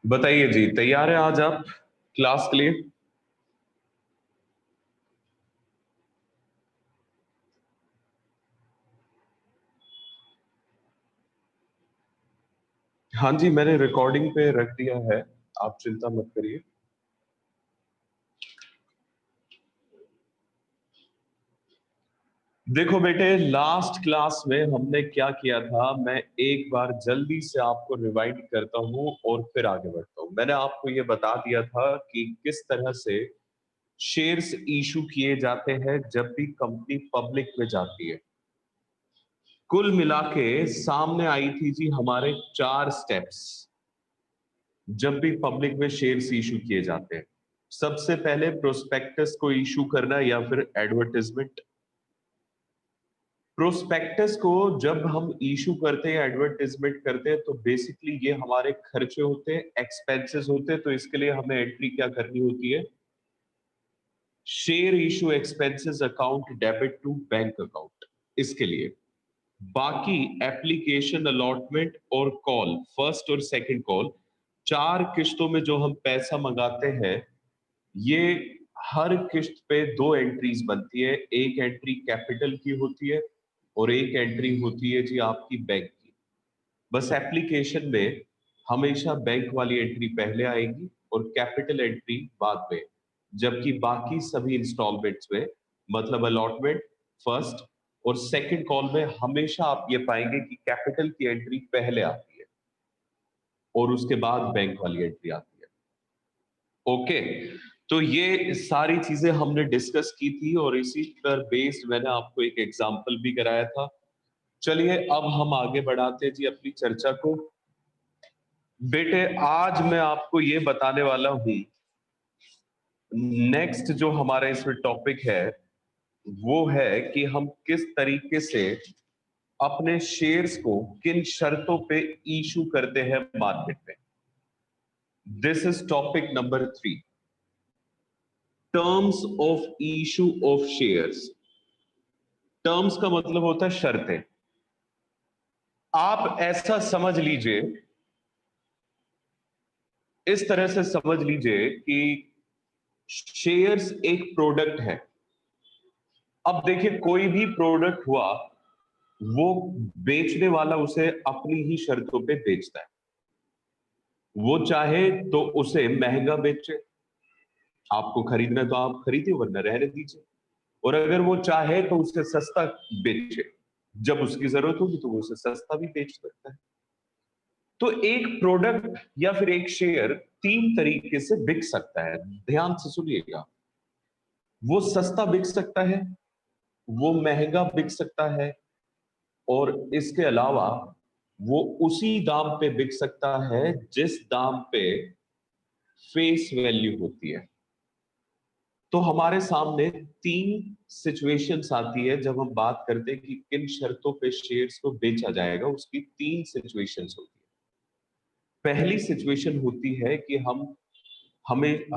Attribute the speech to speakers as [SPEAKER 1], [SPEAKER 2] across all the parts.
[SPEAKER 1] बताइए जी, तैयार है आज आप क्लास के लिए? हाँ जी, मैंने रिकॉर्डिंग पे रख दिया है। आप चिंता मत करिए। देखो बेटे, लास्ट क्लास में हमने क्या किया था, मैं एक बार जल्दी से आपको रिवाइंड करता हूं और फिर आगे बढ़ता हूं। मैंने आपको ये बता दिया था कि किस तरह से शेयर्स इशू किए जाते हैं जब भी कंपनी पब्लिक में जाती है। कुल मिला के सामने आई थी जी हमारे 4 स्टेप्स जब भी पब्लिक में शेयर्स इशू किए जाते हैं। सबसे पहले प्रोस्पेक्टस को इशू करना या फिर एडवर्टाइजमेंट। प्रोस्पेक्टस को जब हम इशू करते हैं, एडवर्टाइजमेंट करते हैं, तो बेसिकली ये हमारे खर्चे होते हैं, एक्सपेंसेस होते हैं। तो इसके लिए हमें एंट्री क्या करनी होती है? Share issue expenses account debit to bank account. इसके लिए बाकी एप्लीकेशन, अलॉटमेंट और कॉल, फर्स्ट और सेकंड कॉल, 4 किश्तों में जो हम पैसा मंगाते हैं, ये हर किश्त पे 2 एंट्रीज बनती है। एक एंट्री कैपिटल की होती है और एक एंट्री होती है जी आपकी बैंक की। बस एप्लीकेशन में हमेशा बैंक वाली एंट्री पहले आएगी और कैपिटल एंट्री बाद में। जबकि बाकी सभी इंस्टॉलमेंट्स में, मतलब अलॉटमेंट, फर्स्ट और सेकंड कॉल में, हमेशा आप ये पाएंगे कि कैपिटल की एंट्री पहले आती है और उसके बाद बैंक वाली एंट्री आती है। ओके, तो ये सारी चीजें हमने डिस्कस की थी और इसी पर बेस्ड मैंने आपको एक एग्जांपल भी कराया था। चलिए अब हम आगे बढ़ाते हैं जी अपनी चर्चा को। बेटे, आज मैं आपको ये बताने वाला हूं, नेक्स्ट जो हमारा इसमें टॉपिक है वो है कि हम किस तरीके से अपने शेयर्स को किन शर्तों पे इशू करते हैं मार्केट में। This is topic number 3, terms of issue of shares. Terms का मतलब होता है शर्तें। आप ऐसा समझ लीजिए, इस तरह से समझ लीजिए कि शेयर्स एक प्रोडक्ट है। अब देखिए, कोई भी प्रोडक्ट हुआ, वो बेचने वाला उसे अपनी ही शर्तों पे बेचता है। वो चाहे तो उसे महंगा बेचे, आपको खरीदना है तो आप खरीदिए, वरना रहने दीजिए। और अगर वो चाहे तो उसे सस्ता बेचे, जब उसकी जरूरत होगी तो वो उसे सस्ता भी बेच सकता है। तो एक प्रोडक्ट या फिर एक शेयर 3 तरीके से बिक सकता है। ध्यान से सुनिएगा, वो सस्ता बिक सकता है, वो महंगा बिक सकता है, और इसके अलावा वो उसी दाम पे बिक सकता है जिस दाम पे फेस वैल्यू होती है। तो हमारे सामने 3 सिचुएशंस आती है जब हम बात करते हैं कि किन शर्तों पे शेयर्स को बेचा जाएगा। उसकी 3 सिचुएशंस होती है। पहली सिचुएशन होती है कि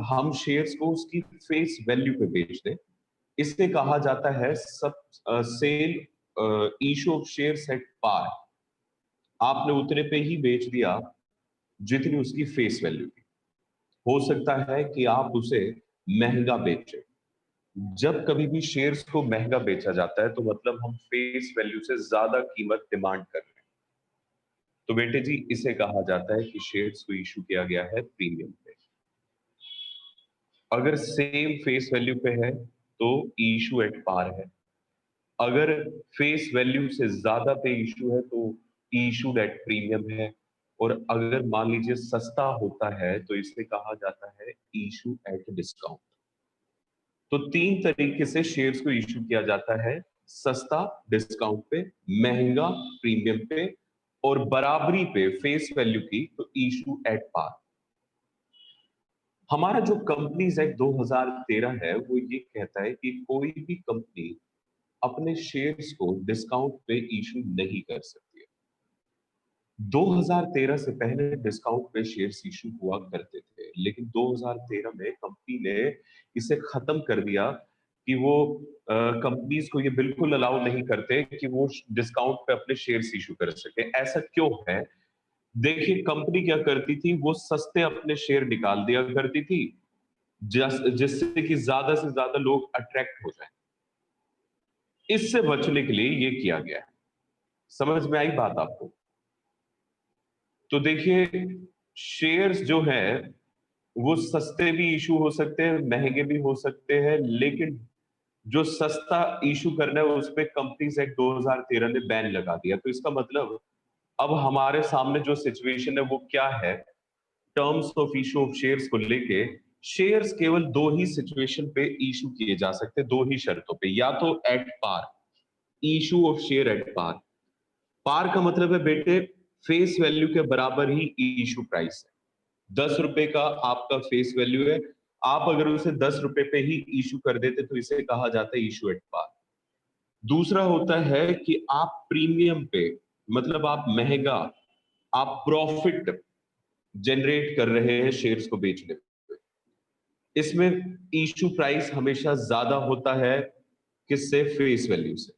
[SPEAKER 1] हम शेयर्स को उसकी फेस वैल्यू पे बेच दें। इसे कहा जाता है सब sale issue of shares at par. आपने उतने पे ही बेच दिया जितनी उसकी फेस वैल्यू थी। हो सकता है कि आप उसे महंगा बेचें। जब कभी भी शेयर्स को महंगा बेचा जाता है तो मतलब हम फेस वैल्यू से ज्यादा कीमत डिमांड कर रहे हैं। तो बेटे जी, इसे कहा जाता है कि शेयर्स को इशू किया गया है प्रीमियम पे। अगर सेम फेस वैल्यू पे है तो इशू एट पार है। अगर फेस वैल्यू से ज्यादा पे इशू है तो इशू एट प्रीमियम है। और अगर मान लीजिए सस्ता होता है तो इसे कहा जाता है इशू एट डिस्काउंट। तो 3 तरीके से शेयर्स को इशू किया जाता है: सस्ता डिस्काउंट पे, महंगा प्रीमियम पे, और बराबरी पे फेस वैल्यू की तो इशू एट पार। हमारा जो कंपनीज एक्ट 2013 है वो ये कहता है कि कोई भी कंपनी अपने शेयर्स को डिस्काउंट पे इशू नहीं कर सकती है। 2013 से पहले डिस्काउंट पे शेयर्स इशू हुआ करते थे, लेकिन 2013 में कंपनी ने इसे खत्म कर दिया कि वो कंपनीज को ये बिल्कुल अलाउ नहीं करते कि वो डिस्काउंट पे अपने शेयर्स इशू कर सके। ऐसा क्यों है? देखिए कंपनी क्या करती थी, वो सस्ते अपने शेयर निकाल दिया करती थी, जिससे कि ज्यादा से ज्यादा लोग अट्रैक्ट हो जाए। इससे बचने के लिए ये किया गया है। समझ में आई बात आपको? तो देखिए, शेयर्स जो है वो सस्ते भी इशू हो सकते हैं, महंगे भी हो सकते हैं, लेकिन जो सस्ता इशू करना है उस पे कंपनीज एक्ट 2013 ने बैन लगा दिया। तो इसका मतलब अब हमारे सामने जो सिचुएशन है वो क्या है, terms of issue of shares को लेके, शेयर्स केवल दो ही सिचुएशन पे इशू किए जा सकते हैं, दो ही शर्तों पे, या तो at par, issue of share at par. Par का मतलब है बेटे फेस वैल्यू के बराबर ही इशू प्राइस है। 10 रुपए का आपका फेस वैल्यू है, आप अगर उसे 10 रुपए पे ही इशू कर देते तो इसे कहा जाता है इशू एट पार। दूसरा होता है कि आप प्रीमियम पे, मतलब आप महंगा, आप प्रॉफिट जनरेट कर रहे हैं शेयर्स को बेचने पे। इसमें इशू प्राइस हमेशा ज्यादा होता है, किससे? फेस वैल्यू से।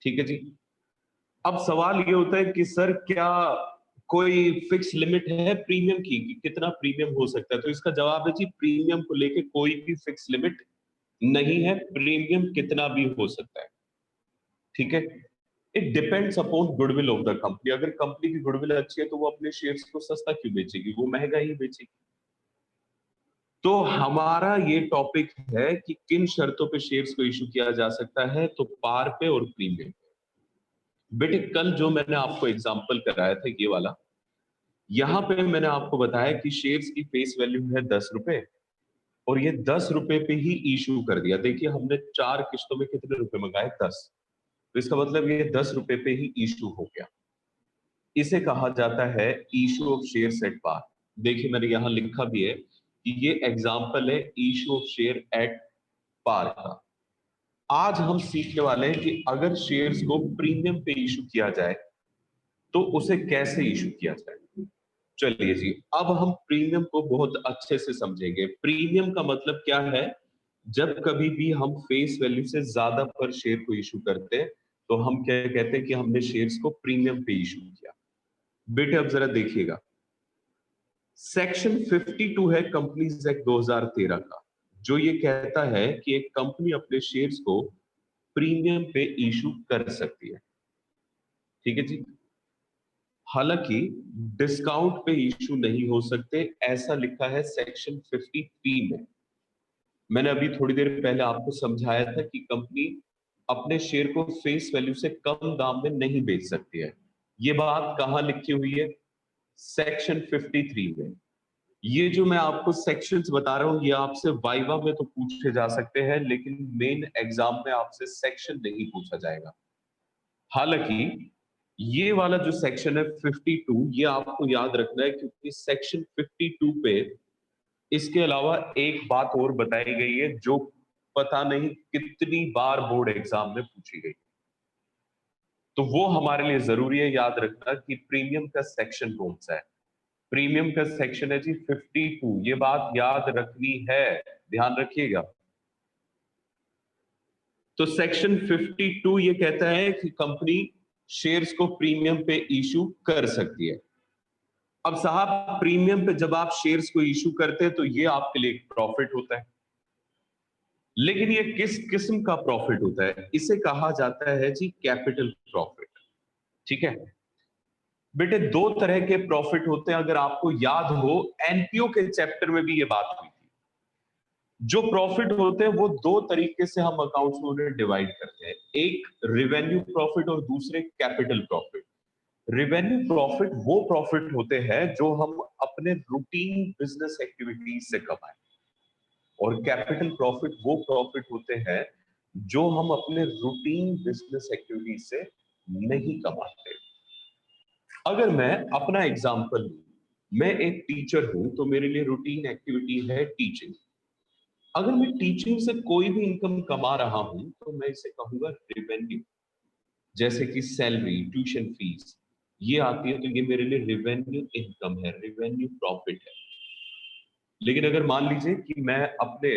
[SPEAKER 1] ठीक है जी। अब सवाल ये होता है कि सर क्या कोई फिक्स लिमिट है प्रीमियम की कि कितना प्रीमियम हो सकता है? तो इसका जवाब है जी, प्रीमियम को लेके कोई भी फिक्स लिमिट नहीं है, प्रीमियम कितना भी हो सकता है। ठीक है। It depends upon goodwill of the company. अगर कंपनी की गुडविल अच्छी है तो वो अपने शेयर्स को सस्ता क्यों बेचेगी, वो महंगा ही बेचेगी। तो हमारा ये टॉपिक है कि किन शर्तों पे शेयर्स को इशू किया जा सकता है, तो पार पे और प्रीमियम। बेटे कल जो मैंने आपको एग्जांपल कराया था ये वाला, यहां पे मैंने आपको बताया कि शेयर्स की फेस वैल्यू है 10 रुपए, और ये 10 रुपए पे ही इशू कर दिया। देखिए हमने 4 किस्तों में कितने रुपए मंगाए? 10। तो इसका मतलब ये 10 रुपए पे ही इशू हो गया। इसे कहा जाता है issue of share at par. देखिए मैंने यहां लिखा भी है कि ये एग्जांपल है issue of share at par का। आज हम सीखने वाले हैं कि अगर शेयर्स को प्रीमियम पे इशू किया जाए तो उसे कैसे इशू किया जाए। चलिए जी, अब हम प्रीमियम को बहुत अच्छे से समझेंगे। प्रीमियम का मतलब क्या है? जब कभी भी हम फेस वैल्यू से ज्यादा पर शेयर को इशू करते हैं तो हम क्या कहते हैं कि हमने शेयर्स को प्रीमियम पे इशू किया। बेटे अब जरा देखिएगा, सेक्शन 52 है कंपनीज एक्ट 2013 का, जो ये कहता है कि एक कंपनी अपने शेयर्स को प्रीमियम पे इशू कर सकती है। ठीक है जी। हालांकि डिस्काउंट पे इशू नहीं हो सकते, ऐसा लिखा है सेक्शन 53 में। मैंने अभी थोड़ी देर पहले आपको समझाया था कि कंपनी अपने शेयर को फेस वैल्यू से कम दाम में नहीं बेच सकती है। ये बात कहां लिखी हुई है? सेक्शन 53 में। ये जो मैं आपको सेक्शंस बता रहा हूं ये आपसे वाइवा में तो पूछे जा सकते हैं, लेकिन मेन एग्जाम में आपसे सेक्शन नहीं पूछा जाएगा। हालांकि ये वाला जो सेक्शन है 52, ये आपको याद रखना है क्योंकि सेक्शन 52 पे इसके अलावा एक बात और बताई गई है जो पता नहीं कितनी बार बोर्ड एग्जाम में पूछी गई। तो वो हमारे लिए जरूरी है याद रखना कि प्रीमियम का सेक्शन कौन सा है। प्रीमियम का सेक्शन है जी 52, ये बात याद रखनी है, ध्यान रखिएगा। तो सेक्शन 52 ये कहता है कि कंपनी शेयर्स को प्रीमियम पे इशू कर सकती है। अब साहब प्रीमियम पे जब आप शेयर्स को इशू करते हैं तो ये आपके लिए एक प्रॉफिट होता है, लेकिन ये किस किस्म का प्रॉफिट होता है? इसे कहा जाता है जी कैपिटल प्रॉफिट। ठीक है बेटे, दो तरह के प्रॉफिट होते हैं, अगर आपको याद हो एनपीओ के चैप्टर में भी ये बात हुई थी। जो प्रॉफिट होते हैं वो दो तरीके से हम अकाउंट्स में उन्हें डिवाइड करते हैं, एक रिवेन्यू प्रॉफिट और दूसरे कैपिटल प्रॉफिट। रिवेन्यू प्रॉफिट वो प्रॉफिट होते हैं जो हम अपने रूटीन बिजनेस एक्टिविटीज से कमाए, और कैपिटल प्रॉफिट वो प्रॉफिट होते हैं जो हम अपने रूटीन बिजनेस एक्टिविटीज से नहीं कमाते। अगर मैं अपना एग्जांपल लूं, मैं एक टीचर हूं तो मेरे लिए रूटीन एक्टिविटी है टीचिंग। अगर मैं टीचिंग से कोई भी इनकम कमा रहा हूं तो मैं इसे कहूंगा रिवेन्यू। जैसे कि सैलरी, ट्यूशन फीस, ये आती है तो ये मेरे लिए रिवेन्यू इनकम है, रिवेन्यू प्रॉफिट है। लेकिन अगर मान लीजिए कि मैं अपने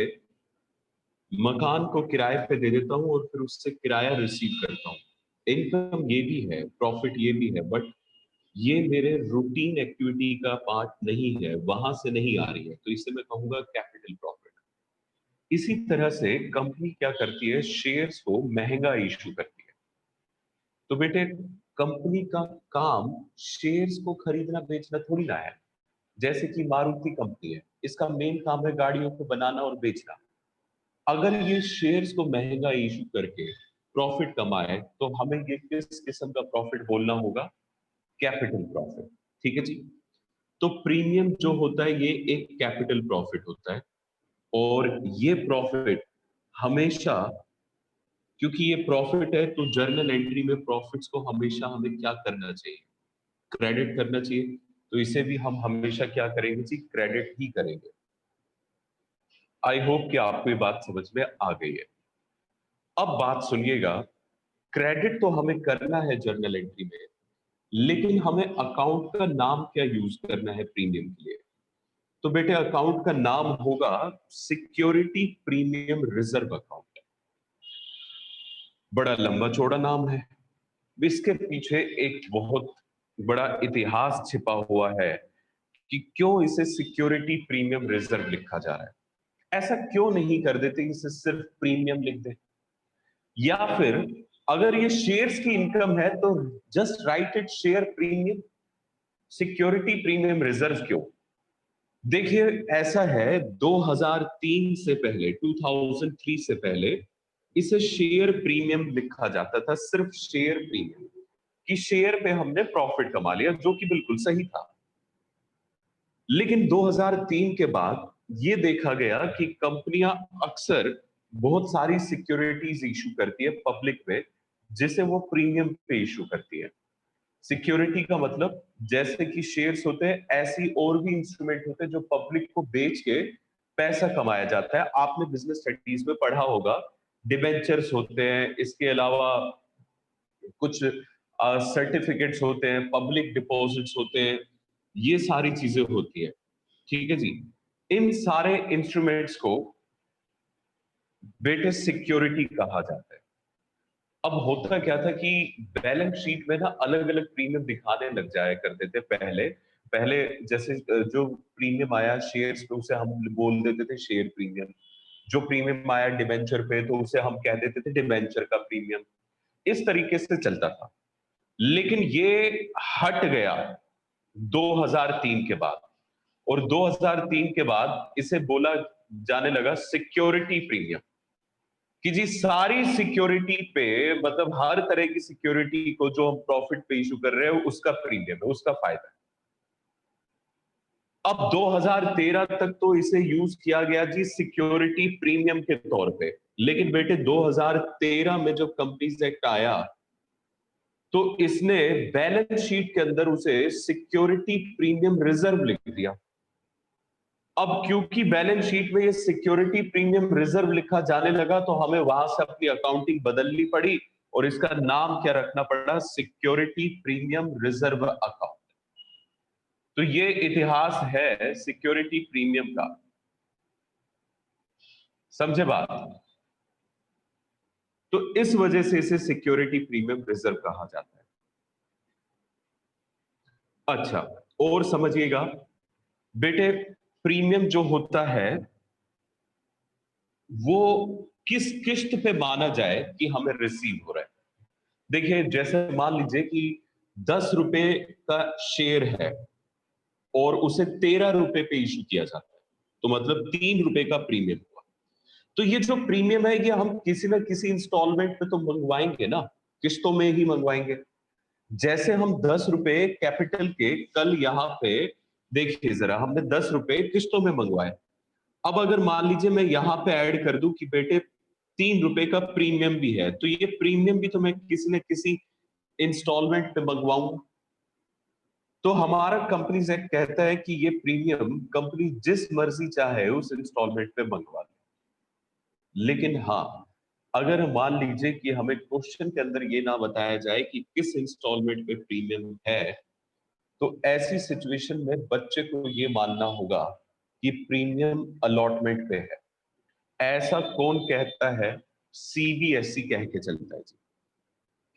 [SPEAKER 1] मकान को किराए पे दे देता हूँ और फिर उससे किराया रिसीव करता हूँ, इनकम ये भी है, प्रॉफिट ये भी है, बट ये मेरे रूटीन एक्टिविटी का पार्ट नहीं है, वहां से नहीं आ रही है, तो इसे मैं कहूंगा कैपिटल प्रॉफिट। इसी तरह से कंपनी क्या करती है, शेयर्स को महंगा इशू करती है। तो बेटे, कंपनी का काम शेयर्स को खरीदना बेचना थोड़ी ना है। जैसे कि मारुति कंपनी है, इसका मेन काम है गाड़ियों को बनाना और बेचना। अगर ये शेयर्स को महंगा इशू करके प्रॉफिट कमाए, तो हमें ये किस किस्म का प्रॉफिट बोलना होगा? Capital profit. ठीक है जी। तो प्रीमियम जो होता है ये एक कैपिटल प्रॉफिट होता है, और ये प्रॉफिट हमेशा, क्योंकि ये प्रॉफिट है, तो जर्नल एंट्री में प्रॉफिट्स को हमेशा हमें क्या करना चाहिए? क्रेडिट करना चाहिए। तो इसे भी हम हमेशा क्या करेंगे जी? क्रेडिट ही करेंगे। आई होप कि आपको ये बात समझ में आ गई है। अब बात सुनिएगा, क्रेडिट तो हमें करना है जर्नल एंट्री में, लेकिन हमें अकाउंट का नाम क्या यूज करना है प्रीमियम के लिए? तो बेटे, अकाउंट का नाम होगा सिक्योरिटी प्रीमियम रिजर्व अकाउंट। बड़ा लंबा चौड़ा नाम है, इसके पीछे एक बहुत बड़ा इतिहास छिपा हुआ है कि क्यों इसे सिक्योरिटी प्रीमियम रिजर्व लिखा जा रहा है। ऐसा क्यों नहीं कर देते, इसे सिर्फ प्रीमियम लिख दे? या फिर अगर ये शेयर्स की इनकम है तो just right it share premium, security premium reserve क्यों? देखिए, ऐसा है, 2003 से पहले, 2003 से पहले इसे शेयर प्रीमियम लिखा जाता था, सिर्फ शेयर प्रीमियम, कि शेयर पे हमने प्रॉफिट कमा लिया, जो कि बिल्कुल सही था। लेकिन 2003 के बाद ये देखा गया कि कंपनियां अक्सर बहुत सारी सिक्योरिटीज इशू करती है पब्लिक में, जिसे वो प्रीमियम पे इशू करती है। सिक्योरिटी का मतलब, जैसे कि शेयर्स होते हैं, ऐसी और भी इंस्ट्रूमेंट होते हैं जो पब्लिक को बेच के पैसा कमाया जाता है। आपने बिजनेस स्टडीज में पढ़ा होगा, डिबेंचर्स होते हैं, इसके अलावा कुछ सर्टिफिकेट्स होते हैं, पब्लिक डिपॉजिट्स होते हैं, ये सारी चीजें होती है। ठीक है जी। इन सारे इंस्ट्रूमेंट्स को बेटे सिक्योरिटी कहा जाता है। अब होता क्या था कि बैलेंस शीट में ना अलग अलग प्रीमियम दिखाने लग जाया करते थे पहले। पहले जैसे जो प्रीमियम आया शेयर्स पे, उसे हम बोल देते थे शेयर प्रीमियम। जो प्रीमियम आया डिबेंचर पे, तो उसे हम कह देते थे डिबेंचर का प्रीमियम। इस तरीके से चलता था। लेकिन ये हट गया 2003 के बाद, और 2003 के बाद इसे बोला जाने लगा सिक्योरिटी प्रीमियम, कि जी सारी सिक्योरिटी पे, मतलब हर तरह की सिक्योरिटी को जो हम प्रॉफिट पे इशू कर रहे हैं, उसका प्रीमियम है, उसका फायदा है। अब 2013 तक तो इसे यूज किया गया जी सिक्योरिटी प्रीमियम के तौर पे। लेकिन बेटे, 2013 में जब कंपनीज एक्ट आया, तो इसने बैलेंस शीट के अंदर उसे सिक्योरिटी प्रीमियम रिजर्व लिख दिया। अब क्योंकि बैलेंस शीट में ये सिक्योरिटी प्रीमियम रिजर्व लिखा जाने लगा, तो हमें वहां से अपनी अकाउंटिंग बदलनी पड़ी, और इसका नाम क्या रखना पड़ा? Security premium reserve account. तो ये इतिहास है सिक्योरिटी प्रीमियम का। समझे बात? तो इस वजह से इसे सिक्योरिटी प्रीमियम रिजर्व कहा जाता है। अच्छा, और समझिएगा बेटे, प्रीमियम जो होता है वो किस किस्त पे माना जाए कि हमें रिसीव हो रहा है? देखिए, जैसे मान लीजिए कि 10 रुपए का शेयर है, और उसे 13 रुपए पे इशू किया जाता है, तो मतलब 3 रुपए का प्रीमियम हुआ। तो ये जो प्रीमियम है, ये हम किसी ना किसी इंस्टॉलमेंट पे तो मंगवाएंगे ना, किस्तों में ही मंगवाएंगे। जैसे हम 10 रुपए कैपिटल के कल यहाँ पे, देखिए जरा, हमने 10 रुपए किस्तों में मंगवाए। अब अगर मान लीजिए मैं यहाँ पे ऐड कर दूं कि बेटे 3 रुपए का प्रीमियम भी है, तो ये प्रीमियम भी तो मैं किसी न किसी इंस्टॉलमेंट पे मंगवाऊंगा। तो हमारा कंपनीज एक्ट कहता है कि ये प्रीमियम कंपनी जिस मर्जी चाहे उस इंस्टॉलमेंट पे मंगवा ले। लेकिन हाँ, अगर मान लीजिए कि हमें क्वेश्चन के अंदर ये ना बताया जाए कि किस इंस्टॉलमेंट पे प्रीमियम है, तो ऐसी सिचुएशन में बच्चे को ये मानना होगा कि प्रीमियम अलॉटमेंट पे है। ऐसा कौन कहता है? सीबीएसई कह के चलता है जी।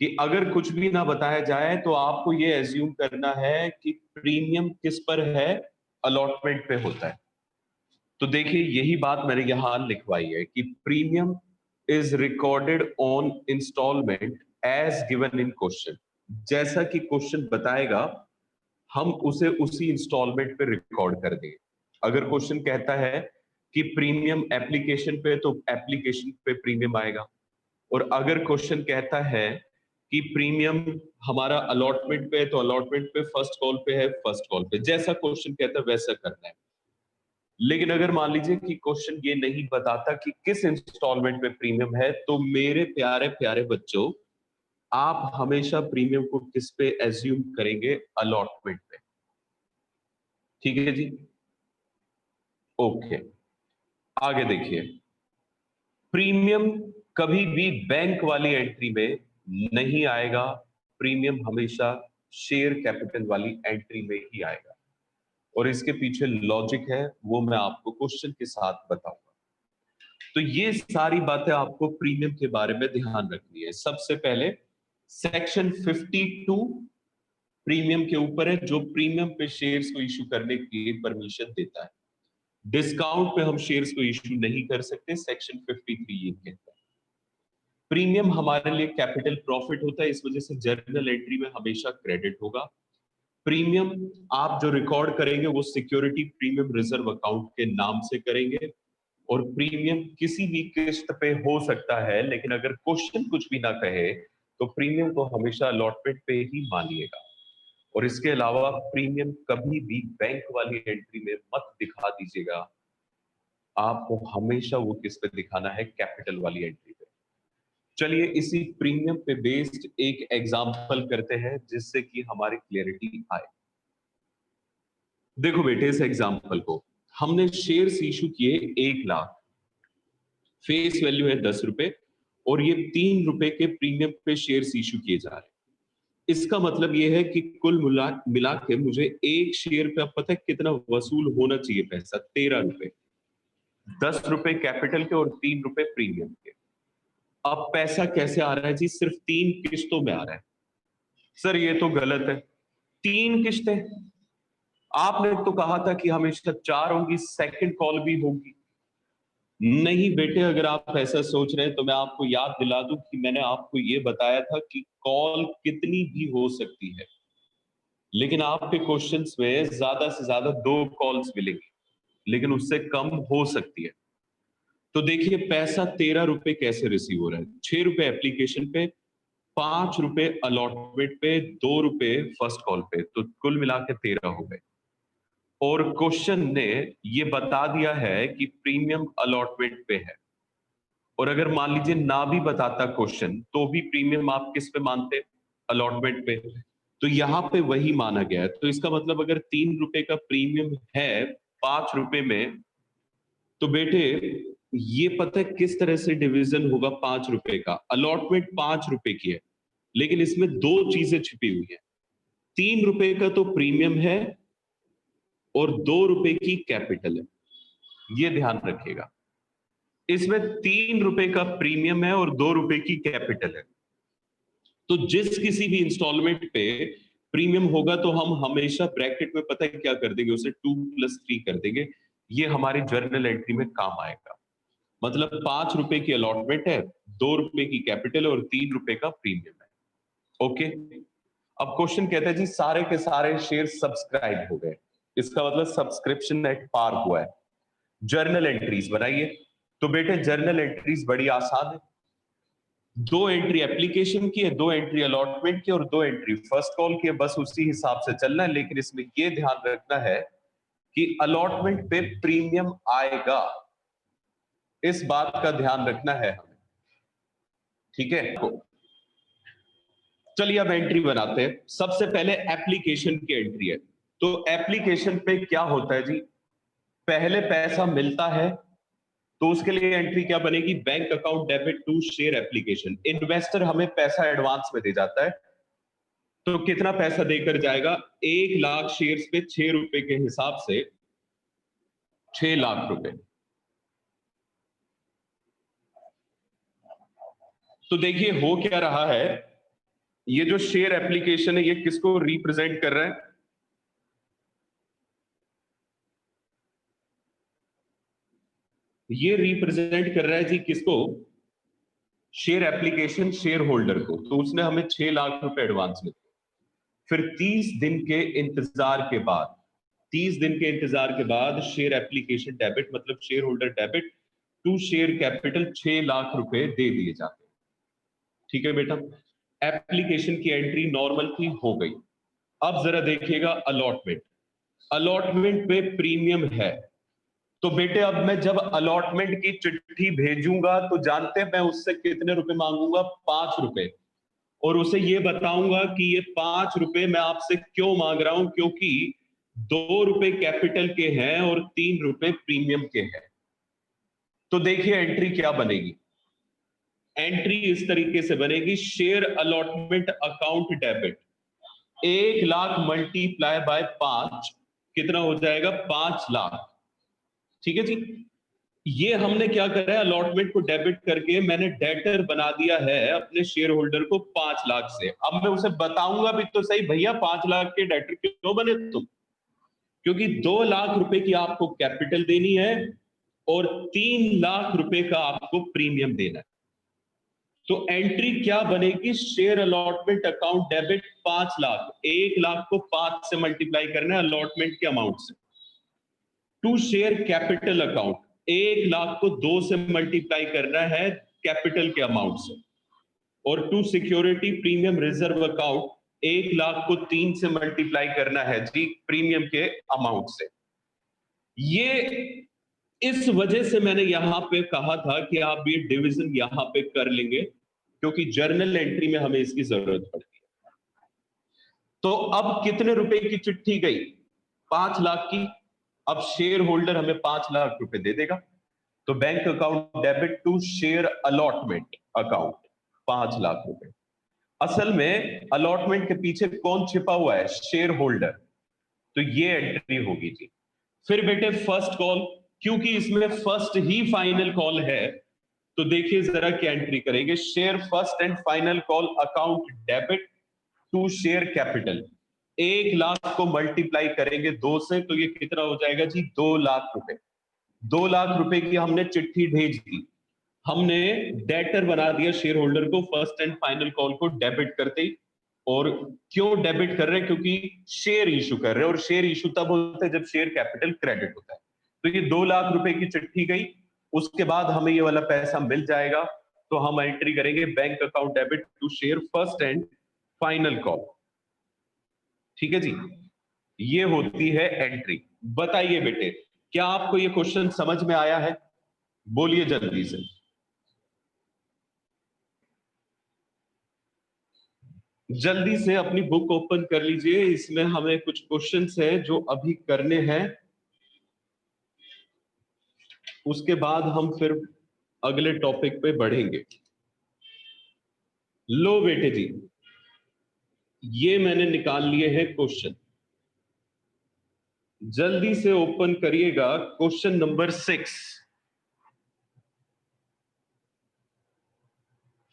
[SPEAKER 1] कि अगर कुछ भी ना बताया जाए तो आपको ये एज्यूम करना है कि प्रीमियम किस पर है, अलॉटमेंट पे होता है। तो देखिए यही बात मैंने यहां लिखवाई है कि premium is recorded on installment as given in question. जैसा कि क्वेश्चन बताएगा हम उसे उसी इंस्टॉलमेंट पे रिकॉर्ड कर देंगे। अगर क्वेश्चन कहता है कि प्रीमियम एप्लीकेशन पे, तो एप्लीकेशन पे प्रीमियम आएगा। और अगर क्वेश्चन कहता है कि प्रीमियम हमारा अलॉटमेंट पे है, तो अलॉटमेंट पे फर्स्ट कॉल पे है, फर्स्ट कॉल पे। जैसा क्वेश्चन कहता है वैसा करना है। लेकिन अगर मान लीजिए कि क्वेश्चन ये नहीं बताता कि किस इंस्टॉलमेंट पे प्रीमियम है, तो मेरे प्यारे प्यारे बच्चों, आप हमेशा प्रीमियम को किस पे एज्यूम करेंगे, अलॉटमेंट पे। ठीक है जी, ओके। आगे देखिए, प्रीमियम कभी भी बैंक वाली एंट्री में नहीं आएगा। प्रीमियम हमेशा शेयर कैपिटल वाली एंट्री में ही आएगा। और इसके पीछे लॉजिक है, वो मैं आपको क्वेश्चन के साथ बताऊंगा। तो ये सारी बातें आपको प्रीमियम के बारे में ध्यान रखनी है। सबसे पहले सेक्शन 52 प्रीमियम के ऊपर है, जो प्रीमियम पे शेयर्स को इशू करने की परमिशन देता है। डिस्काउंट पे हम शेयर्स को इशू नहीं कर सकते, सेक्शन 53 ये कहता है। प्रीमियम हमारे लिए कैपिटल प्रॉफिट होता है, इस वजह से जर्नल एंट्री में हमेशा क्रेडिट होगा। प्रीमियम आप जो रिकॉर्ड करेंगे वो सिक्योरिटी प्रीमियम रिजर्व अकाउंट के नाम से करेंगे। और प्रीमियम किसी भी किस्त पे हो सकता है, लेकिन अगर क्वेश्चन कुछ भी ना कहे तो प्रीमियम को हमेशा अलॉटमेंट पे ही मानिएगा। और इसके अलावा प्रीमियम कभी भी बैंक वाली एंट्री में मत दिखा दीजिएगा। आपको हमेशा वो किस पे दिखाना है, कैपिटल वाली एंट्री पे। चलिए इसी प्रीमियम पे बेस्ड एक एग्जांपल करते हैं, जिससे कि हमारी क्लियरिटी आए। देखो बेटे, इस एग्जांपल को हमने शेयर्स इशू किए 1 लाख, फेस वैल्यू है 10 रुपए, और ये 3 रुपए के प्रीमियम पे शेयर्स इशू किए जा रहे हैं। इसका मतलब ये है कि कुल मिला मिला के मुझे एक शेयर पे, अब पता है कितना वसूल होना चाहिए पैसा, 13 रुपए। 10 रुपए कैपिटल के और 3 रुपए प्रीमियम के। अब पैसा कैसे आ रहा है जी, सिर्फ 3 किस्तों में आ रहा है। सर ये तो गलत है, 3 किस्तें? आपने तो कहा था कि हमेशा 4 होंगी, सेकंड कॉल भी होगी। नहीं बेटे, अगर आप ऐसा सोच रहे हैं तो मैं आपको याद दिला दूं कि मैंने आपको ये बताया था कि कॉल कितनी भी हो सकती है, लेकिन आपके क्वेश्चंस में ज्यादा से ज्यादा 2 कॉल्स मिलेंगी, लेकिन उससे कम हो सकती है। तो देखिए पैसा 13 रुपए कैसे रिसीव हो रहा है, 6 रुपए एप्लीकेशन पे, 5 रुपए अलॉटमेंट पे, 2 रुपए फर्स्ट कॉल पे, तो कुल मिला के 13 हो गए। और क्वेश्चन ने ये बता दिया है कि प्रीमियम अलॉटमेंट पे है। और अगर मान लीजिए ना भी बताता क्वेश्चन, तो भी प्रीमियम आप किस पे मानते, अलॉटमेंट पे। तो यहां पे वही माना गया है। तो इसका मतलब अगर 3 रुपए का प्रीमियम है 5 रुपए में, तो बेटे ये पता है किस तरह से डिवीजन होगा 5 रुपए का। अलॉटमेंट 5 रुपए की है, लेकिन इसमें 2 चीजें छिपी हुई है। 3 रुपए का तो प्रीमियम है और 2 रुपए की कैपिटल है, ये ध्यान रखिएगा। इसमें 3 रुपए का प्रीमियम है और 2 रुपए की कैपिटल है। तो जिस किसी भी इंस्टॉलमेंट पे प्रीमियम होगा, तो हम हमेशा ब्रैकेट में पता है क्या कर देंगे, उसे 2+3 कर देंगे। ये हमारी जर्नल एंट्री में काम आएगा। मतलब 5 रुपए की अलॉटमेंट है, 2 रुपए की कैपिटल और 3 रुपए का प्रीमियम है। ओके। अब क्वेश्चन कहता है जी सारे के सारे शेयर सब्सक्राइब हो गए, इसका मतलब सब्सक्रिप्शन एट पार हुआ है। जर्नल एंट्रीज बनाइए। तो बेटे जर्नल एंट्रीज बड़ी आसान है। 2 एंट्री एप्लीकेशन की है, 2 एंट्री अलॉटमेंट की और 2 एंट्री फर्स्ट कॉल की है, बस उसी हिसाब से चलना है। लेकिन इसमें यह ध्यान रखना है कि अलॉटमेंट पे प्रीमियम आएगा, इस बात का ध्यान रखना है हमें। ठीक है, चलिए अब एंट्री बनाते हैं। सबसे पहले एप्लीकेशन की एंट्री है। तो एप्लीकेशन पे क्या होता है जी, पहले पैसा मिलता है, तो उसके लिए एंट्री क्या बनेगी, bank account debit to share application. Investor हमें पैसा एडवांस में दे जाता है, तो कितना पैसा देकर जाएगा, 1 लाख शेयर्स पे 6 रुपए के हिसाब से 6 लाख रुपए। तो देखिए हो क्या रहा है ये जो शेयर एप्लीकेशन है ये किसको रिप्रेजेंट कर रहा है? ये रिप्रेजेंट कर रहा है जी किसको? शेयर एप्लीकेशन शेयर होल्डर को। तो उसने हमें 6 लाख रुपए एडवांस में, फिर 30 दिन के इंतजार के बाद, 30 दिन के इंतजार के बाद शेयर एप्लीकेशन डेबिट मतलब share holder debit to share capital 6 lakh रुपए दे दिए जाते हैं। ठीक है बेटा, एप्लीकेशन की एंट्री नॉर्मल थी, हो गई। अब जरा देखिएगा अलॉटमेंट। अलॉटमेंट पे प्रीमियम है। तो बेटे अब मैं जब अलॉटमेंट की चिट्ठी भेजूंगा तो जानते हैं मैं उससे कितने रुपए मांगूंगा? 5 रुपए। और उसे ये बताऊंगा कि ये 5 रुपए मैं आपसे क्यों मांग रहा हूं, क्योंकि 2 रुपए कैपिटल के हैं और 3 रुपए प्रीमियम के हैं। तो देखिए एंट्री क्या बनेगी। एंट्री इस तरीके से बनेगी, share allotment account debit 1 lakh multiply by 5 कितना हो जाएगा? 5 लाख। ठीक है जी। ये हमने क्या करा है, अलॉटमेंट को डेबिट करके मैंने डेटर बना दिया है अपने शेयर होल्डर को 5 लाख से। अब मैं उसे बताऊंगा भी तो सही, भैया 5 लाख के डेटर क्यों बने तुम? क्योंकि 2 लाख रुपए की आपको कैपिटल देनी है और 3 लाख रुपए का आपको प्रीमियम देना है। तो एंट्री क्या बनेगी? Share allotment account debit 5 lakh, 1 lakh को 5 से मल्टीप्लाई करना है अलॉटमेंट के अमाउंट से, to share capital account 1 lakh को 2 से मल्टीप्लाई करना है कैपिटल के अमाउंट से, और to security premium reserve account 1 lakh को 3 से मल्टीप्लाई करना है जी प्रीमियम के अमाउंट से। ये इस वजह से मैंने यहां पे कहा था कि आप ये डिवीजन यहां पे कर लेंगे, क्योंकि जर्नल एंट्री में हमें इसकी जरूरत पड़ती है। तो अब कितने रुपए की चिट्ठी गई? 5 लाख की। अब शेयर होल्डर हमें 5 लाख रुपए दे देगा, तो bank account debit to share allotment account 5 lakh रुपए। असल में अलॉटमेंट के पीछे कौन छिपा हुआ है? Share holder. तो ये एंट्री होगी जी। फिर बेटे फर्स्ट कॉल, क्योंकि इसमें फर्स्ट ही फाइनल कॉल है, तो देखिए जरा क्या एंट्री करेंगे। Share first and final call account debit to share capital 1 lakh को मल्टीप्लाई करेंगे 2 से, तो ये कितना हो जाएगा जी? 2 लाख रुपए। 2 लाख रुपए की हमने चिट्ठी भेज दी, हमने डेटर बना दिया शेयर होल्डर को फर्स्ट एंड फाइनल कॉल को डेबिट करते ही। और क्यों डेबिट कर रहे हैं? क्योंकि शेयर इशू कर रहे हैं, और शेयर इशू तब होता है जब शेयर कैपिटल क्रेडिट होता है। तो ये 2 लाख रुपए की चिट्ठी गई, उसके बाद हमें ये वाला पैसा मिल जाएगा, तो हम एंट्री करेंगे bank account debit to share first and final call. ठीक है जी, ये होती है एंट्री। बताइए बेटे, क्या आपको ये क्वेश्चन समझ में आया है? बोलिए जल्दी से। जल्दी से अपनी बुक ओपन कर लीजिए, इसमें हमें कुछ क्वेश्चंस है जो अभी करने हैं, उसके बाद हम फिर अगले टॉपिक पे बढ़ेंगे। लो बेटे जी, ये मैंने निकाल लिए हैं क्वेश्चन, जल्दी से ओपन करिएगा क्वेश्चन नंबर 6।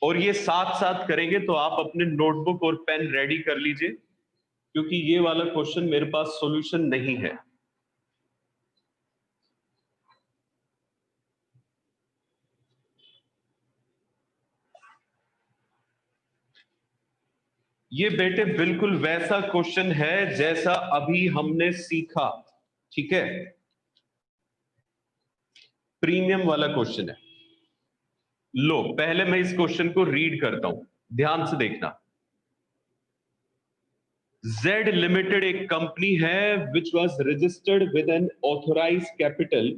[SPEAKER 1] और ये साथ साथ करेंगे, तो आप अपने नोटबुक और पेन रेडी कर लीजिए, क्योंकि ये वाला क्वेश्चन मेरे पास सॉल्यूशन नहीं है। ये बेटे बिल्कुल वैसा क्वेश्चन है जैसा अभी हमने सीखा। ठीक है, प्रीमियम वाला क्वेश्चन है। लो पहले मैं इस क्वेश्चन को रीड करता हूं, ध्यान से देखना। जेड लिमिटेड एक कंपनी है which was registered with an authorise capital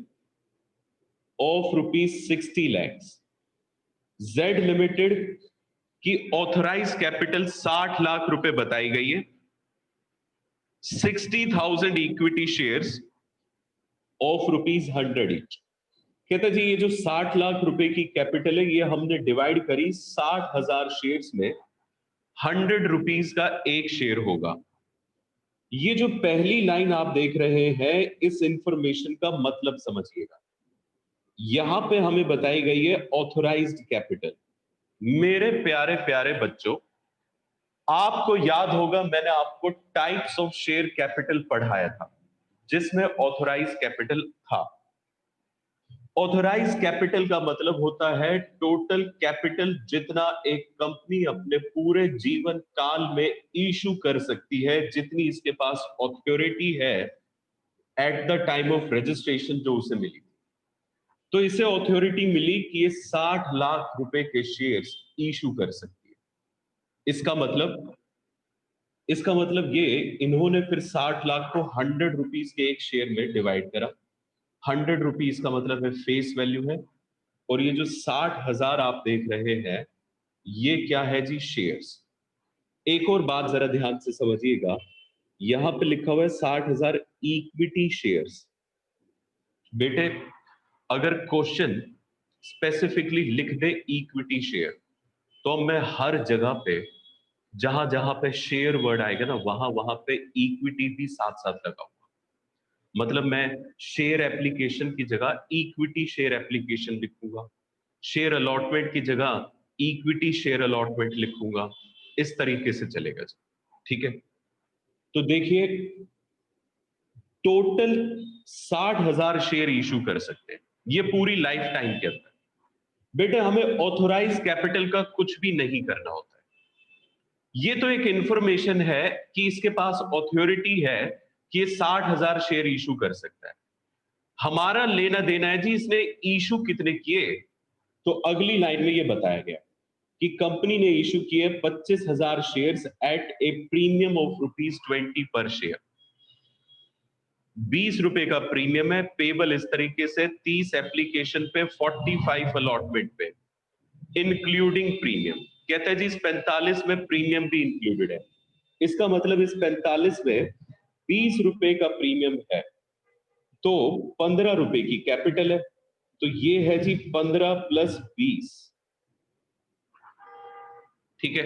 [SPEAKER 1] of ₹60 lakhs। Z limited की ऑथोराइज कैपिटल 60 लाख रुपए बताई गई है। 60,000 इक्विटी शेयर्स ऑफ ₹100 ईच। कहता जी ये जो 60 लाख रुपए की कैपिटल है, ये हमने डिवाइड करी 60,000 शेयर्स में, 100 रुपीज का एक शेयर होगा। ये जो पहली लाइन आप देख रहे हैं, इस इंफॉर्मेशन का मतलब समझिएगा। यहां पे हमें बताई गई है ऑथोराइज्ड कैपिटल। मेरे प्यारे प्यारे बच्चों, आपको याद होगा मैंने आपको टाइप्स ऑफ शेयर कैपिटल पढ़ाया था, जिसमें ऑथोराइज कैपिटल था। ऑथोराइज कैपिटल का मतलब होता है टोटल कैपिटल जितना एक कंपनी अपने पूरे जीवन काल में इशू कर सकती है, जितनी इसके पास ऑथोरिटी है at the time of registration जो उसे मिली। तो इसे ऑथोरिटी मिली कि ये 60 लाख रुपए के शेयर्स इशू कर सकती है। इसका मतलब इसका मतलब ये, इन्होंने फिर 60 लाख को 100 रुपीज के एक शेयर में डिवाइड करा। 100 रुपीज का मतलब है फेस वैल्यू है, और ये जो 60,000 आप देख रहे हैं, ये क्या है जी? शेयर्स। एक और बात जरा ध्यान से समझिएगा, यहां पे लिखा हुआ है 60,000 इक्विटी शेयर्स। बेटे अगर क्वेश्चन स्पेसिफिकली लिख दे इक्विटी शेयर, तो मैं हर जगह पे जहां जहां पे शेयर वर्ड आएगा ना, वहां वहां पे इक्विटी भी साथ साथ लगाऊंगा। मतलब मैं शेयर एप्लीकेशन की जगह इक्विटी शेयर एप्लीकेशन लिखूंगा, शेयर अलॉटमेंट की जगह इक्विटी शेयर अलॉटमेंट लिखूंगा। इस तरीके से चलेगा जी। ठीक है, तो देखिए टोटल 60,000 शेयर इशू कर सकते हैं ये पूरी लाइफ टाइम के अंदर। बेटे हमें ऑथोराइज कैपिटल का कुछ भी नहीं करना होता है। ये तो एक इंफॉर्मेशन है कि इसके पास ऑथोरिटी है कि ये 60,000 शेयर इशू कर सकता है। हमारा लेना देना है जी इसने इशू कितने किए। तो अगली लाइन में ये बताया गया कि कंपनी ने इशू किए 25,000 shares at A premium of ₹20 पर शेयर। 20 रुपए का प्रीमियम है, पेबल इस तरीके से 30 एप्लीकेशन पे, 45 अलॉटमेंट पे, इंक्लूडिंग प्रीमियम। कहता है जी इस 45 में प्रीमियम भी इंक्लूडेड है। इसका मतलब इस 45 में 20 रुपए का प्रीमियम है, तो 15 रुपए की कैपिटल है। तो ये है जी 15 प्लस 20। ठीक है,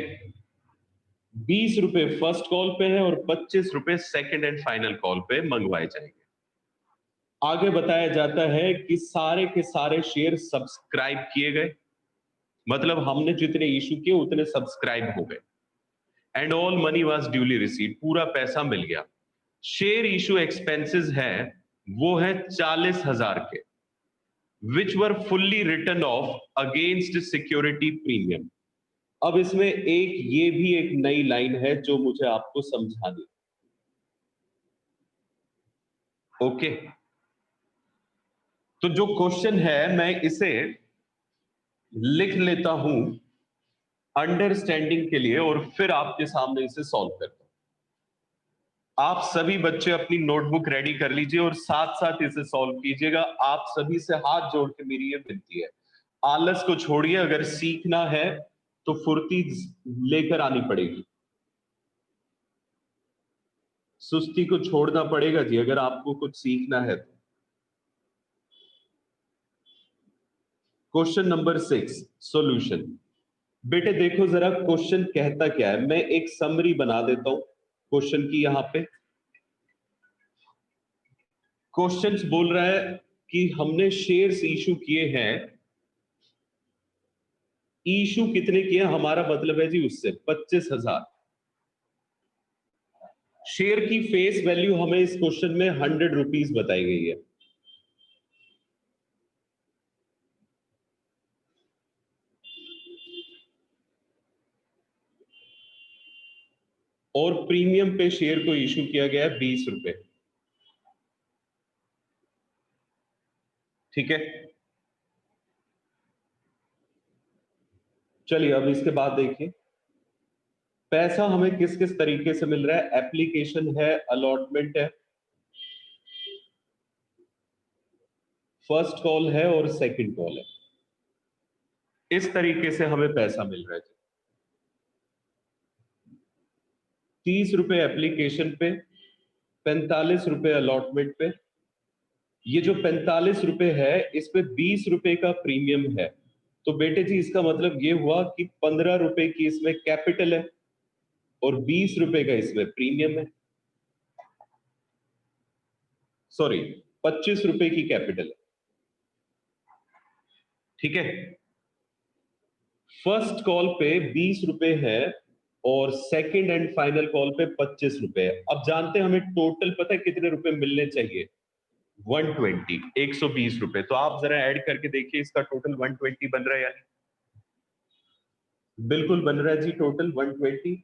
[SPEAKER 1] 20 रुपए फर्स्ट कॉल पे है और 25 रुपए सेकंड एंड फाइनल कॉल पे मंगवाए जाएंगे। आगे बताया जाता है कि सारे के सारे शेयर सब्सक्राइब किए गए, मतलब हमने जितने इशू किए उतने सब्सक्राइब हो गए। And all money was duly receive, पूरा पैसा मिल गया। शेयर इशू एक्सपेंसेस है, वो है 40,000 के, which were fully written off against security premium. अब इसमें एक ये भी एक नई लाइन है जो मुझे आपको समझानी। ओके, तो जो क्वेश्चन है मैं इसे लिख लेता हूं अंडरस्टैंडिंग के लिए, और फिर आपके सामने इसे सॉल्व करता हूं। आप सभी बच्चे अपनी नोटबुक रेडी कर लीजिए और साथ साथ इसे सॉल्व कीजिएगा। आप सभी से हाथ जोड़ के मेरी ये विनती है, आलस को छोड़िए। अगर सीखना है तो फुर्ती लेकर आनी पड़ेगी, सुस्ती को छोड़ना पड़ेगा जी अगर आपको कुछ सीखना है तो। Question number 6 solution. बेटे देखो जरा क्वेश्चन कहता क्या है, मैं एक समरी बना देता हूं क्वेश्चन की। यहां पे क्वेश्चन बोल रहा है कि हमने शेयर्स इशू किए हैं। इशू कितने किए, हमारा मतलब है जी उससे 25,000। शेयर की फेस वैल्यू हमें इस क्वेश्चन में 100 रुपीज बताई गई है। और प्रीमियम पे शेयर को इशू किया गया है 20 रुपए। ठीक है, चलिए अब इसके बाद देखिए पैसा हमें किस किस तरीके से मिल रहा है। एप्लीकेशन है, अलॉटमेंट है, फर्स्ट कॉल है और सेकंड कॉल है। इस तरीके से हमें पैसा मिल रहा है। 30 रुपए एप्लीकेशन पे, 45 रुपए अलॉटमेंट पे। ये जो 45 रुपए है इसमें 20 रुपए का प्रीमियम है। तो बेटे जी इसका मतलब ये हुआ कि 15 रुपए की इसमें कैपिटल है और 20 रुपए का इसमें प्रीमियम है। सॉरी, 25 रुपए की कैपिटल है। ठीक है, फर्स्ट कॉल पे 20 रुपए है और सेकंड एंड फाइनल कॉल पे 25 रुपए। अब जानते हैं हमें टोटल पता है कितने रुपए मिलने चाहिए? 120, 120 रुपए। तो आप जरा ऐड करके देखिए, इसका टोटल 120 बन रहा है यानी बिल्कुल बन रहा है जी, टोटल 120।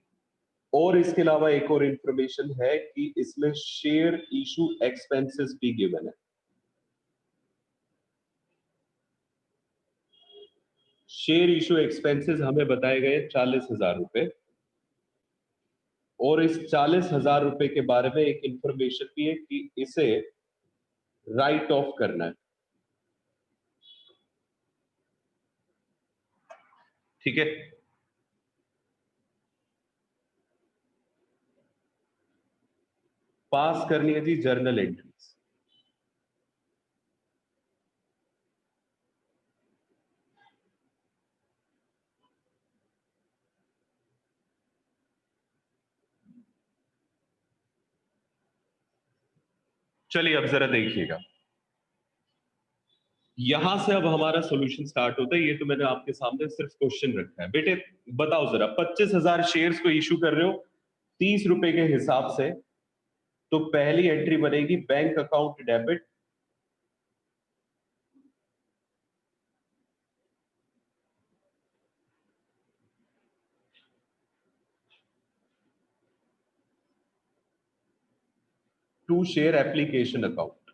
[SPEAKER 1] और इसके अलावा एक और इंफॉर्मेशन है कि इसमें शेयर इशू एक्सपेंसेस भी गिवन है। शेयर इशू एक्सपेंसेस हमें बताए गए 40,000 रुपए, और इस 40,000 रुपए के बारे में एक इंफॉर्मेशन भी है कि इसे राइट ऑफ करना है। ठीक है, पास करनी है जी जर्नल एंट्रीज। चलिए अब जरा देखिएगा, यहां से अब हमारा सॉल्यूशन स्टार्ट होता है। ये तो मैंने आपके सामने सिर्फ क्वेश्चन रखा है। बेटे बताओ जरा, 25,000 शेयर्स को इशू कर रहे हो 30 रुपए के हिसाब से, तो पहली एंट्री बनेगी bank account debit. To share application account.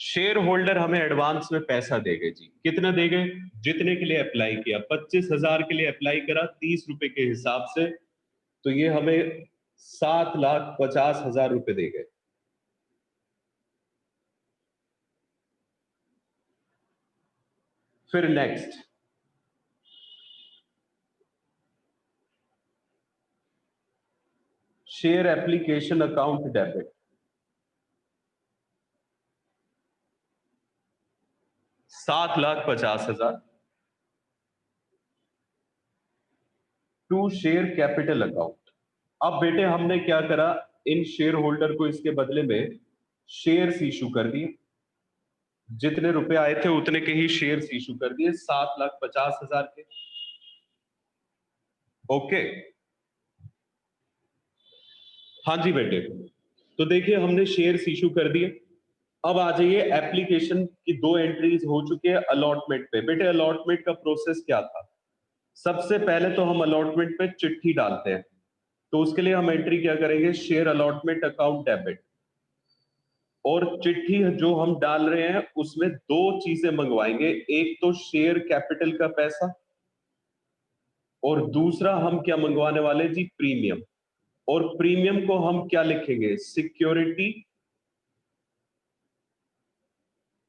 [SPEAKER 1] Share holder हमें एडवांस में पैसा देंगे जी। कितना देंगे? जितने के लिए अप्लाई किया, 25,000 के लिए अप्लाई करा 30 रुपए के हिसाब से, तो ये हमें 7,50,000 रुपए देंगे। फिर next, share application account debit, 7,50,000। To share capital account. अब बेटे हमने क्या करा, इन शेयर होल्डर को इसके बदले में शेयर्स इशू कर दिए, जितने रुपए आए थे उतने के ही शेयर्स इशू कर दिए, 7,50,000 के। ओके, हाँ जी बेटे, तो देखिए हमने शेयर्स इशू कर दिए। अब आ जाइए, एप्लीकेशन की दो एंट्रीज हो चुके हैं अलॉटमेंट पे। बेटे अलॉटमेंट का प्रोसेस क्या था? सबसे पहले तो हम अलॉटमेंट पे चिट्ठी डालते हैं, तो उसके लिए हम एंट्री क्या करेंगे, शेयर अलॉटमेंट अकाउंट डेबिट। और चिट्ठी जो हम डाल रहे हैं उसमें दो चीजें मंगवाएंगे, एक तो शेयर कैपिटल का पैसा, और दूसरा हम क्या मंगवाने वाले जी, प्रीमियम। और प्रीमियम को हम क्या लिखेंगे, सिक्योरिटी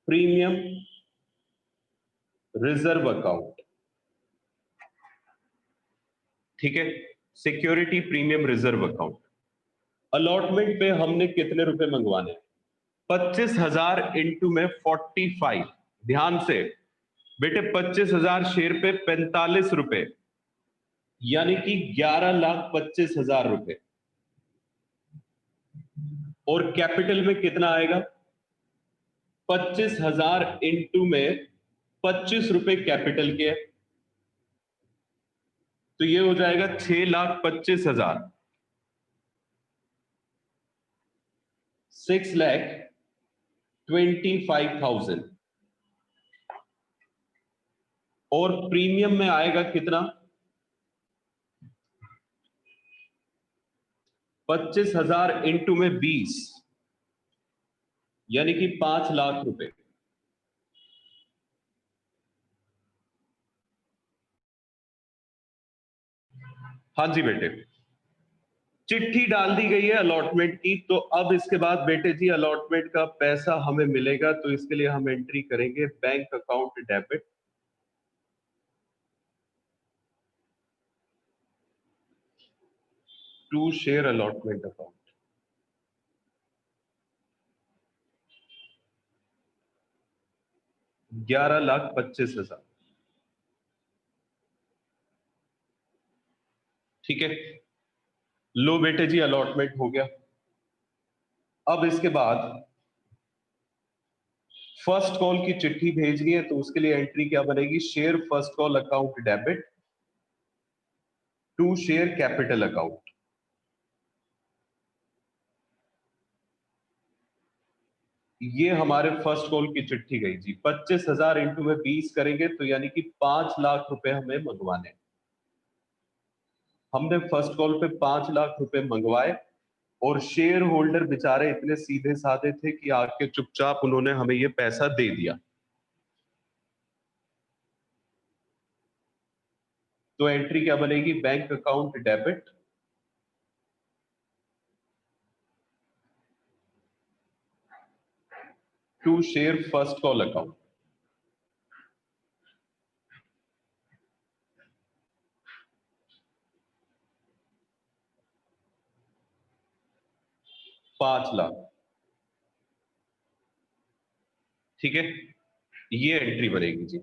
[SPEAKER 1] प्रीमियम रिजर्व अकाउंट। ठीक है, security premium reserve account. Allotment पे हमने कितने रुपए मंगवाने? 25,000 इंटू में 45। ध्यान से बेटे, 25,000 शेयर पे 45 रुपए, यानी कि 11,25,000 रुपए। और कैपिटल में कितना आएगा? 25,000 इंटू में 25 रुपए कैपिटल के, तो ये हो जाएगा 6,25,000, 6,25,000। और प्रीमियम में आएगा कितना? 25,000 इंटू में 20, यानी कि 5,00,000 रुपए। हाँ जी बेटे, चिट्ठी डाल दी गई है अलॉटमेंट की, तो अब इसके बाद बेटे जी अलॉटमेंट का पैसा हमें मिलेगा, तो इसके लिए हम एंट्री करेंगे bank account debit. To share allotment account. 11,25,000। ठीक है, लो बेटे जी अलॉटमेंट हो गया। अब इसके बाद फर्स्ट कॉल की चिट्ठी भेजनी है, तो उसके लिए एंट्री क्या बनेगी, share first call account debit. To share capital account. ये हमारे फर्स्ट कॉल की चिट्ठी गई जी। 25,000 इंटू में 20 करेंगे तो यानी कि 5 लाख रुपए हमें मंगवाने। हमने फर्स्ट कॉल पे 5 लाख रुपए मंगवाए और शेयर होल्डर बेचारे इतने सीधे साधे थे कि आके चुपचाप उन्होंने हमें ये पैसा दे दिया। तो एंट्री क्या बनेगी? Bank account debit to share first call account. ₹5 lakh, ठीक है, ये एंट्री बनेगी जी।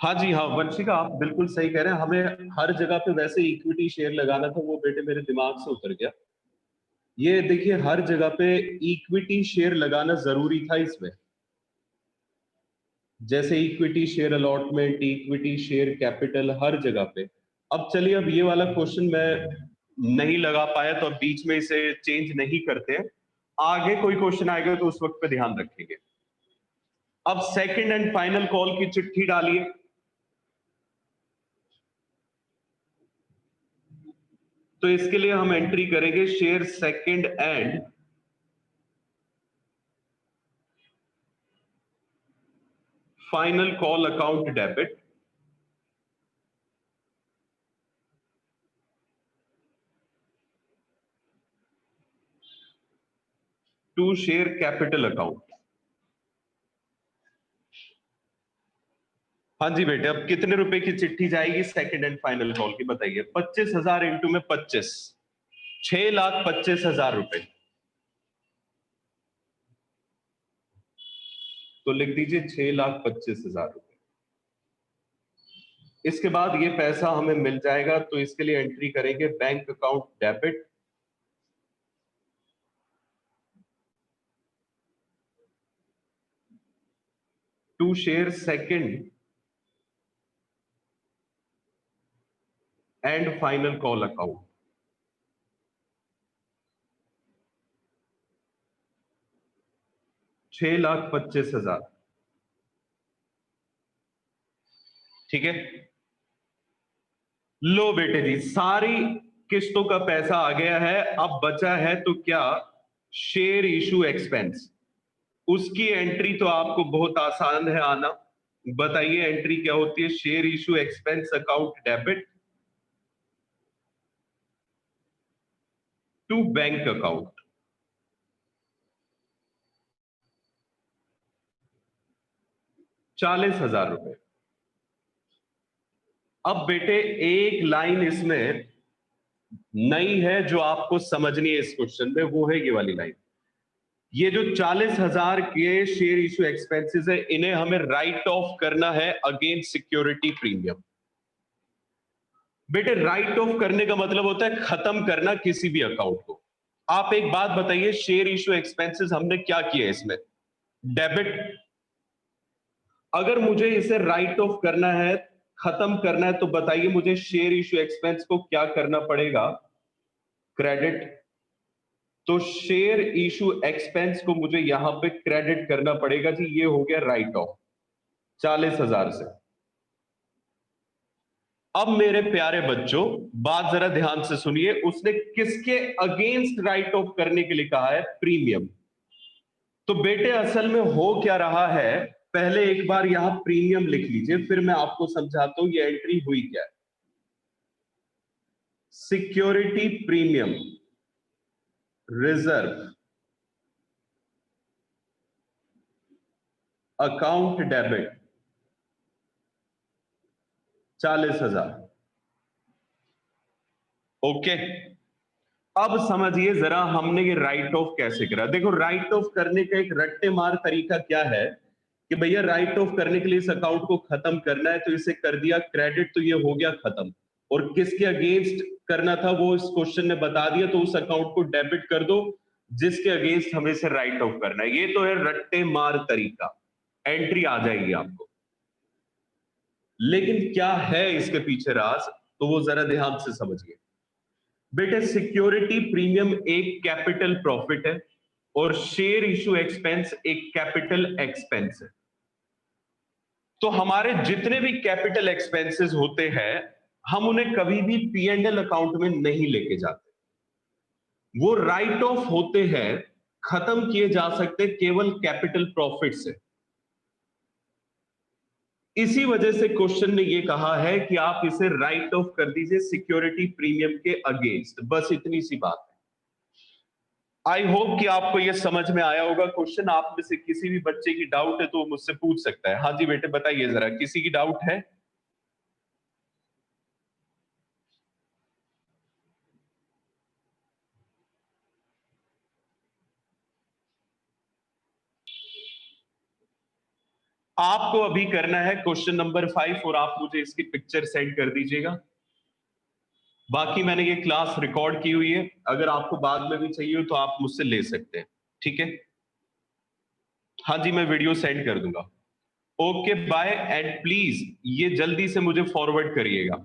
[SPEAKER 1] हाँ जी हाँ, वंशिका आप बिल्कुल सही कह रहे हैं। हमें हर जगह पे वैसे इक्विटी शेयर लगाना था, वो बेटे मेरे दिमाग से उतर गया। ये देखिए हर जगह पे इक्विटी शेयर लगाना जरूरी था इसमें, जैसे equity share allotment, equity share capital, हर जगह पे। अब चलिए, अब ये वाला क्वेश्चन मैं नहीं लगा पाया तो अब बीच में इसे चेंज नहीं करते हैं। आगे कोई क्वेश्चन आएगा तो उस वक्त पे ध्यान रखेंगे। अब सेकंड एंड फाइनल कॉल की चिट्ठी डालिए। तो इसके लिए हम एंट्री करेंगे share second and final call account debit to share capital account. हाँ जी बेटे, अब कितने रुपए की चिट्ठी जाएगी सेकंड एंड फाइनल कॉल की बताइए? 25,000 इंटू में 25, 6,25,000 रुपए। तो लिख दीजिए 6,25,000 रुपए। इसके बाद ये पैसा हमें मिल जाएगा, तो इसके लिए एंट्री करेंगे bank account debit to share second and final call account. ₹6,25,000, ठीक है। लो बेटे जी, सारी किस्तों का पैसा आ गया है। अब बचा है तो क्या? Share issue expense. उसकी एंट्री तो आपको बहुत आसान है आना। बताइए एंट्री क्या होती है? Share issue expense account debit to bank account. ₹40,000। अब बेटे एक लाइन इसमें नई है जो आपको समझनी है इस क्वेश्चन में, वो है ये वाली लाइन। ये जो 40,000 के शेयर इशू एक्सपेंसेस है, इन्हें हमें राइट ऑफ करना है अगेंस्ट सिक्योरिटी प्रीमियम। बेटे राइट ऑफ करने का मतलब होता है खत्म करना किसी भी अकाउंट को। आप एक बात बताइए, शेयर इशू एक्सपेंसेस हमने क्या किया इसमें? डेबिट। अगर मुझे इसे राइट ऑफ करना है, खत्म करना है, तो बताइए मुझे शेयर इशू एक्सपेंस को क्या करना पड़ेगा? क्रेडिट। तो शेयर इशू एक्सपेंस को मुझे यहां पे क्रेडिट करना पड़ेगा जी। ये हो गया राइट ऑफ 40,000 से। अब मेरे प्यारे बच्चों, बात जरा ध्यान से सुनिए। उसने किसके अगेंस्ट राइट ऑफ करने के लिए कहा है? प्रीमियम। तो बेटे असल में हो क्या रहा है, पहले एक बार यहां प्रीमियम लिख लीजिए, फिर मैं आपको समझाता हूं ये एंट्री हुई क्या है। Security premium reserve account debit 40,000। Okay, अब समझिए जरा हमने ये राइट ऑफ कैसे करा। देखो राइट ऑफ करने का एक रट्टे मार तरीका क्या है कि भैया राइट ऑफ करने के लिए इस अकाउंट को खत्म करना है, तो इसे कर दिया क्रेडिट, तो ये हो गया खत्म। और किसके अगेंस्ट करना था वो इस क्वेश्चन ने बता दिया, तो उस अकाउंट को डेबिट कर दो जिसके अगेंस्ट हमें से राइट ऑफ करना है। ये तो है रट्टे मार तरीका। एंट्री आ जाएगी आपको। लेकिन क्या है इसके पीछे राज, तो वो जरा ध्यान से समझिए बेटे। सिक्योरिटी प्रीमियम एक कैपिटल प्रॉफिट है और शेयर इशू एक्सपेंस एक कैपिटल एक्सपेंस है। तो हमारे जितने भी कैपिटल एक्सपेंसेस होते हैं, हम उन्हें कभी भी पी एंड एल अकाउंट में नहीं लेके जाते। वो राइट ऑफ होते हैं, खत्म किए जा सकते केवल कैपिटल प्रॉफिट से। इसी वजह से क्वेश्चन ने ये कहा है कि आप इसे राइट ऑफ कर दीजिए सिक्योरिटी प्रीमियम के अगेंस्ट। बस इतनी सी बात है। आई होप कि आपको ये समझ में आया होगा क्वेश्चन। आप में से किसी भी बच्चे की डाउट है तो वो मुझसे पूछ सकता है। हाँ जी बेटे बताइए जरा, किसी की डाउट है? आपको अभी करना है क्वेश्चन नंबर 5 और आप मुझे इसकी पिक्चर सेंड कर दीजिएगा। बाकी मैंने ये क्लास रिकॉर्ड की हुई है, अगर आपको बाद में भी चाहिए हो तो आप मुझसे ले सकते हैं, ठीक है? हाँ जी, मैं वीडियो सेंड कर दूंगा। ओके बाय, एंड प्लीज ये जल्दी से मुझे फॉरवर्ड करिएगा।